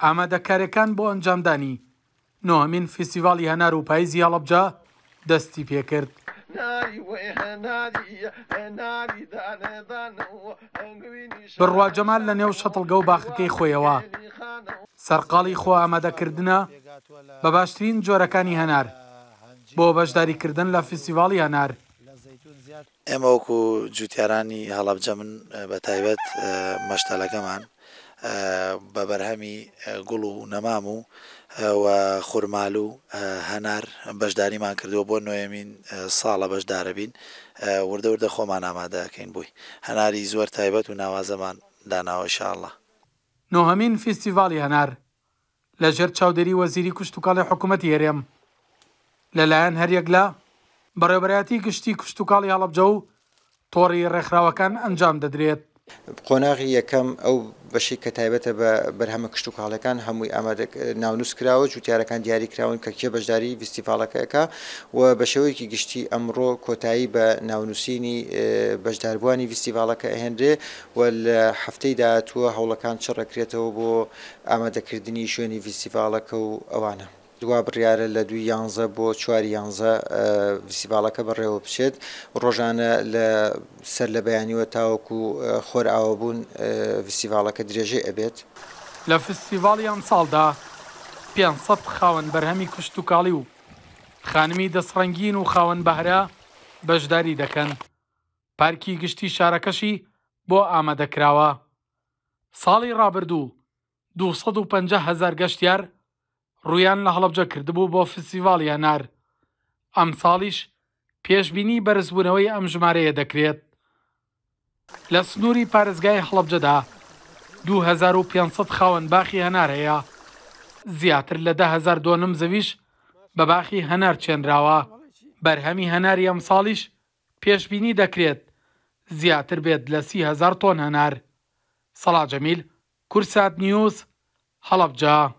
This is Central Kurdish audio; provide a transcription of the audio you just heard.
ئامادەکاریەکان بۆ ئەنجامدانی نۆهەمین فیستیڤاڵی هەنار و پاییزی هەڵەبجە دەستی پێکرد. بڕوا جەمال لە نێو شەتڵگە و باخەکەی خۆیەوە سەرقاڵی خۆ ئامادەکردنە بە باشترین جۆرەکانی هەنار بۆ بەشداریکردن لە فیستیڤاڵی هەنار. ئێمە وەکو جوتیارانی هەڵەبجە من بە تایبەت مەشتەلەکەمان بە بەرهەمی گوڵ و نەمام و خورمال و هەنار بەشداریمان کردووە بۆ نوێمین ساڵە بەشدارە بین وردە وردە خۆمان ئامادەکەین بووی هەناری زۆر تایبەت و ناوازەمان داناوە ئینشاءڵڵا. نۆهەمین فیستیڤاڵی هەنار لەژێر چاودێری وەزیری کشتوکاڵی حکوومەتی هەرێم لەلایەن هەریەک لە بەڕێوەبەرایەتی گشتی کشتوکاڵی هەڵەبجە و تۆڕی ڕێکخراوەکان ئەنجام دەدرێت. قۆناغی یەکەم ئەو بەشی کە تایبەتە بە بەرهەمە کشتوکاڵەکان هەمووی ئامادە ناونووس کراوە جوتیارەکان دیاری کراون کە کێ بەشداری فیستیڤاڵەکەیەکە و بە شێوەیەکی گشتی ئەمڕۆ کۆتایی بە ناونووسینی بەشداربووانی فیستیڤاڵەکە ئەهێنرێ و لە هەفتەی داهاتووە هەوڵەکان چڕەکرێتەوە بۆ ئامادەکردنی شوێنی فیستیڤاڵەکە و ئەوانە. دوا بڕیارە لە 2/11 بۆ 4/11 فیستیڤاڵەکە بەڕێوە بچێت ڕۆژانە لە سەر لە بەیانیوە تاوەکو خۆر ئاوەبوون فیستیڤاڵەکە درێژێ ئەبێت. لە فیستیڤاڵی ئەم ساڵدا 500 خاوەن بەرهەمی کشتوکاڵی و خانمی دەسڕەنگین و خاوەن بەهرە بەشداری دەکەن. پارکی گشتی شارەکەشی بۆ ئامادەکراوە. ساڵی ڕابردوو 250,000 گەشتیار ڕویان لە هەڵەبجە کردبوو بۆ فیستیڤاڵی هەنار. ئەم ساڵیش پێشبینی بەرزبوونەوەی ئەم ژمارەیە دەکرێت. لە سنووری پارێزگای هەڵەبجەدا 2500 خاوەن باخی هەنار هەیە. زیاتر لە 10,000 دۆنم زەویش بە باخی هەنار چێنراوە. بەرهەمی هەناری ئەم ساڵیش پێشبینی دەکرێت زیاتر بێت لە 30,000 تۆن هەنار. سەڵاح جەمیل، کورسات نیوز، هەڵەبجە.